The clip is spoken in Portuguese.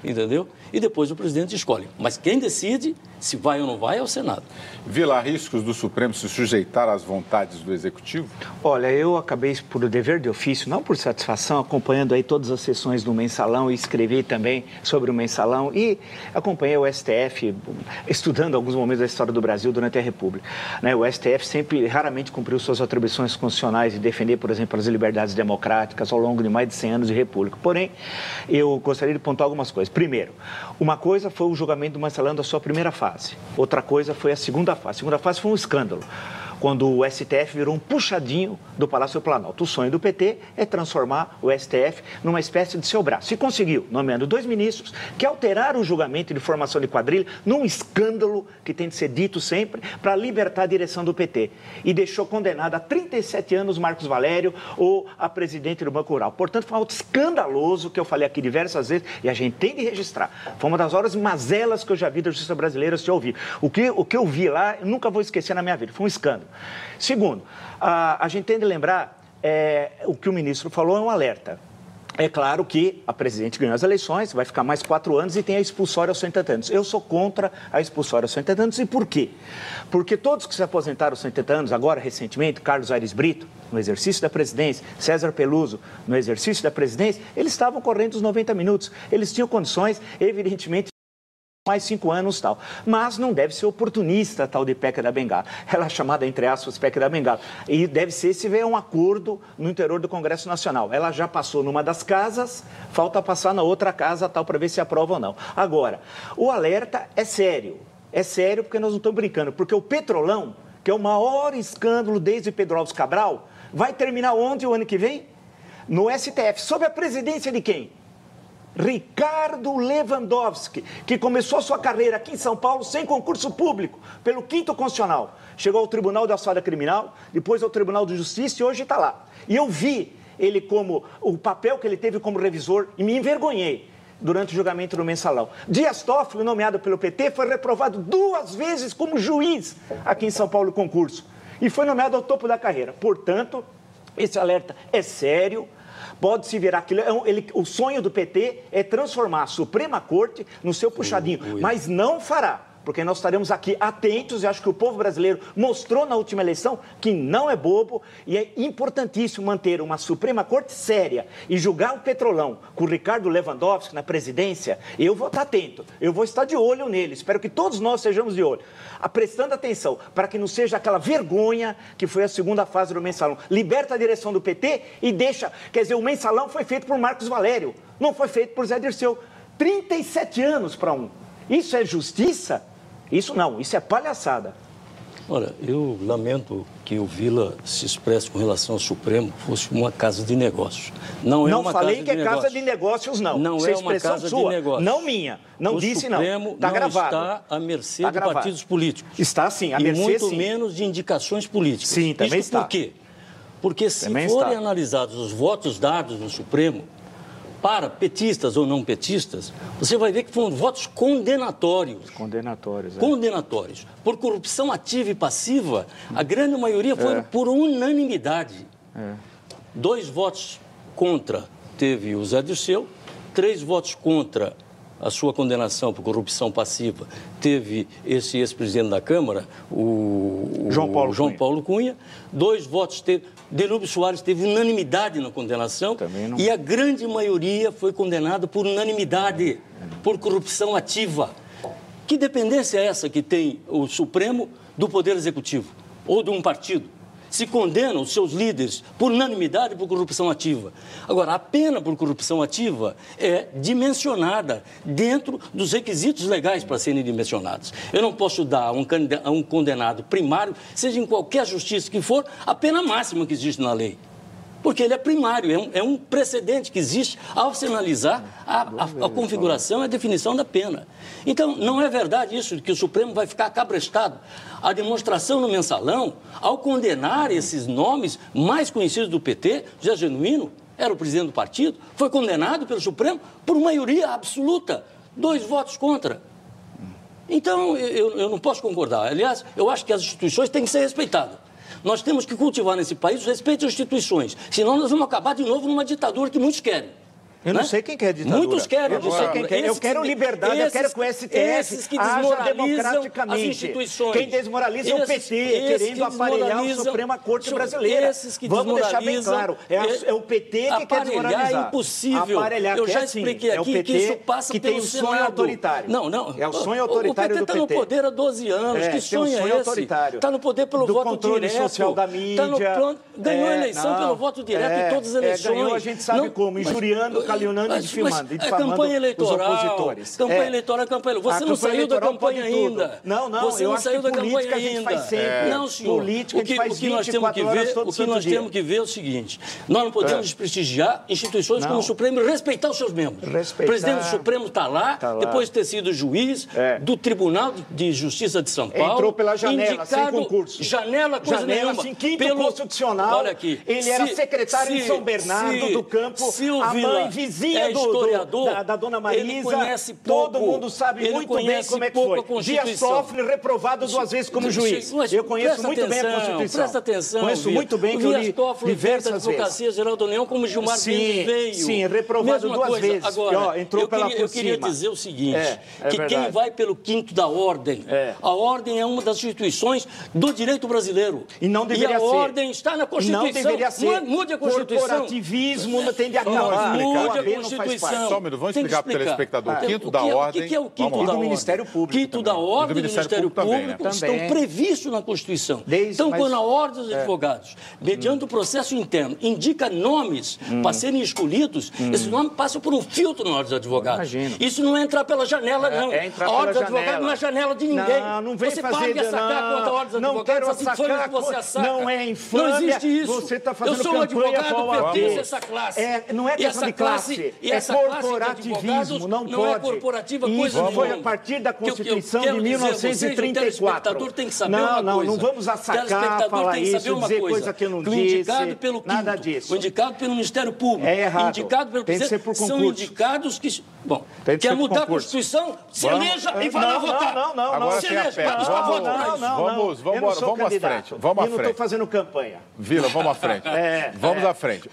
entendeu? E depois o presidente escolhe. Mas quem decide se vai ou não vai é o Senado. Vila, há riscos do Supremo se sujeitar às vontades do Executivo? Olha, eu acabei, por dever de ofício, não por satisfação, acompanhando aí todas as sessões do Mensalão e escrevi também sobre o Mensalão e acompanhei o STF, estudando alguns momentos da história do Brasil durante a República. Né, o STF sempre, raramente cumpriu suas atribuições constitucionais de defender, por exemplo, as liberdades democráticas ao longo de mais de 100 anos de República. Porém, eu gostaria de pontuar algumas coisas. Primeiro, uma coisa foi o julgamento do Mensalão da sua primeira fase. Outra coisa foi a segunda fase. A segunda fase foi um escândalo, quando o STF virou um puxadinho do Palácio do Planalto. O sonho do PT é transformar o STF numa espécie de seu braço. E conseguiu, nomeando 2 ministros que alteraram o julgamento de formação de quadrilha num escândalo que tem de ser dito sempre para libertar a direção do PT. E deixou condenado a 37 anos Marcos Valério ou a presidente do Banco Rural. Portanto, foi um ato escandaloso que eu falei aqui diversas vezes e a gente tem de registrar. Foi uma das horas mazelas que eu já vi da justiça brasileira se ouvir. O que eu vi lá, eu nunca vou esquecer na minha vida. Foi um escândalo. Segundo, a gente tem de lembrar, o que o ministro falou é um alerta. É claro que a presidente ganhou as eleições, vai ficar mais 4 anos e tem a expulsória aos 180 anos. Eu sou contra a expulsória aos 180 anos. E por quê? Porque todos que se aposentaram aos 180 anos, agora recentemente, Carlos Aires Brito, no exercício da presidência, César Peluso, no exercício da presidência, eles estavam correndo os 90 minutos. Eles tinham condições, evidentemente, mais 5 anos tal. Mas não deve ser oportunista tal de PEC da Bengala. Ela é chamada, entre aspas, PEC da Bengala. E deve ser se vier um acordo no interior do Congresso Nacional. Ela já passou numa das casas, falta passar na outra casa tal para ver se aprova ou não. Agora, o alerta é sério. É sério porque nós não estamos brincando. Porque o Petrolão, que é o maior escândalo desde Pedro Álvares Cabral, vai terminar onde o ano que vem? No STF. Sob a presidência de quem? Ricardo Lewandowski, que começou sua carreira aqui em São Paulo sem concurso público, pelo 5º Constitucional. Chegou ao Tribunal de Alçada Criminal, depois ao Tribunal de Justiça e hoje está lá. E eu vi ele como, o papel que ele teve como revisor e me envergonhei durante o julgamento do Mensalão. Dias Toffoli, nomeado pelo PT, foi reprovado 2 vezes como juiz aqui em São Paulo no concurso. E foi nomeado ao topo da carreira. Portanto, esse alerta é sério. Pode se virar aquilo. O sonho do PT é transformar a Suprema Corte no seu puxadinho, mas não fará, porque nós estaremos aqui atentos e acho que o povo brasileiro mostrou na última eleição que não é bobo e é importantíssimo manter uma Suprema Corte séria e julgar o Petrolão com o Ricardo Lewandowski na presidência. Eu vou estar atento, eu vou estar de olho nele, espero que todos nós sejamos de olho, prestando atenção para que não seja aquela vergonha que foi a segunda fase do Mensalão. Liberta a direção do PT e deixa, quer dizer, o Mensalão foi feito por Marcos Valério, não foi feito por Zé Dirceu. 37 anos para um. Isso é justiça? Isso não, isso é palhaçada. Olha, eu lamento que o Vila se expresse com relação ao Supremo fosse uma casa de negócios. Não é uma falei casa que de é casa de negócios, não. Não isso é uma casa sua, de negócios. não minha. Não disse, não. O Supremo está gravado. Está à mercê de partidos políticos. Está sim, à mercê, e muito sim. menos de indicações políticas. Sim, também Isso está. por quê? Porque se também forem analisados os votos dados no Supremo, para petistas ou não petistas, você vai ver que foram votos condenatórios. Condenatórios, Condenatórios. Por corrupção ativa e passiva, a grande maioria foi por unanimidade. 2 votos contra teve o Zé Dirceu, 3 votos contra a sua condenação por corrupção passiva teve esse ex-presidente da Câmara, o João Paulo Cunha. 2 votos teve... Delúbio Soares teve unanimidade na condenação e a grande maioria foi condenada por unanimidade, por corrupção ativa. Que dependência é essa que tem o Supremo do Poder Executivo ou de um partido? Se condenam os seus líderes por unanimidade por corrupção ativa. Agora, a pena por corrupção ativa é dimensionada dentro dos requisitos legais para serem dimensionados. Eu não posso dar a um condenado primário, seja em qualquer justiça que for, a pena máxima que existe na lei. Porque ele é primário, é um precedente que existe ao se analisar a configuração e a definição da pena. Então, não é verdade isso de que o Supremo vai ficar acabrestado. A demonstração no Mensalão, ao condenar esses nomes mais conhecidos do PT, José Genuíno, era o presidente do partido, foi condenado pelo Supremo por maioria absoluta, 2 votos contra. Então, eu não posso concordar. Aliás, eu acho que as instituições têm que ser respeitadas. Nós temos que cultivar nesse país o respeito às instituições, senão nós vamos acabar de novo numa ditadura que muitos querem. Eu não sei quem quer ditadura. Muitos querem ditadura. Eu quero liberdade, eu quero que o STF haja democraticamente. as instituições. Quem desmoraliza é o PT, querendo aparelhar a Suprema Corte Brasileira. Vamos deixar bem claro, é o PT que quer desmoralizar. É impossível. Aparelhar, eu já expliquei aqui que isso passa pelo Senado. Sonho autoritário. Não. É o sonho autoritário do PT. O PT está no poder há 12 anos. Que sonho é esse? Está no poder pelo voto controle direto. Social da mídia. Ganhou a eleição pelo voto direto em todas as eleições. Ganhou, a gente sabe como, injuriando, caluniando e difamando a campanha eleitoral, campanha eleitoral. Você não saiu da campanha ainda. Não, você não saiu da campanha ainda. Não, senhor. Política a gente faz 24 horas todo santo dia. O que nós temos que ver é o seguinte, nós não podemos desprestigiar instituições como o Supremo e respeitar os seus membros. O presidente do Supremo está lá, depois de ter sido juiz do Tribunal de Justiça de São Paulo. Entrou pela janela, sem concurso. Janela, coisa nenhuma. Assim, quinto constitucional. Olha aqui. Ele era secretário em São Bernardo do Campo, a mãe vizinha da dona Marisa. Ele conhece pouco. Todo mundo sabe muito bem como é que foi. Dias Toffoli reprovado 2 vezes como juiz. Eu conheço muito bem a Constituição. Presta atenção. Conheço muito bem que eu li diversas vezes. Advocacia Geral da União, como Gilmar Mendes veio. Sim, reprovado 2 vezes. Agora, entrou por cima. Eu queria dizer o seguinte, que quem vai pelo quinto da ordem, a ordem é uma das instituições do direito brasileiro. E não deveria ser. E a ordem está na Constituição. Não deveria ser. Mude a Constituição. Corporativismo tem de acabar. Mude a Constituição. Só um minuto, vamos explicar para o telespectador. O quinto da ordem. O que é o quinto da ordem? Do Ministério Público. Quinto da ordem e do Ministério Público estão previstos na Constituição. Então, quando a ordem dos advogados, mediante o processo interno, indica nomes para serem escolhidos, esses nomes passam por um filtro na ordem dos advogados. Imagino. Isso não é entrar pela janela, não. A ordem dos advogados não é janela de ninguém. Não vem você fazer... Você pode assacar contra a ordem dos não advogados, quero assim foi que você assaca. Não é infâmia. Não existe isso. Você está fazendo eu sou um advogado, pertenço a essa classe. Não é questão de classe, é corporativismo, não pode. Não é corporativa coisa Isso foi a partir da Constituição de 1934. Tem que saber uma coisa. Não vamos assacar, falar isso, dizer coisa que eu não disse, nada disso. O indicado pelo Ministério Público, é errado. Indicado pelo tem que ser por concurso. São indicados que... Bom, quer mudar a Constituição? Se eleja e vai lá votar. Não. Agora tem a pé. Vamos à frente. Eu não estou fazendo campanha. Vila, vamos à frente. Vamos à frente.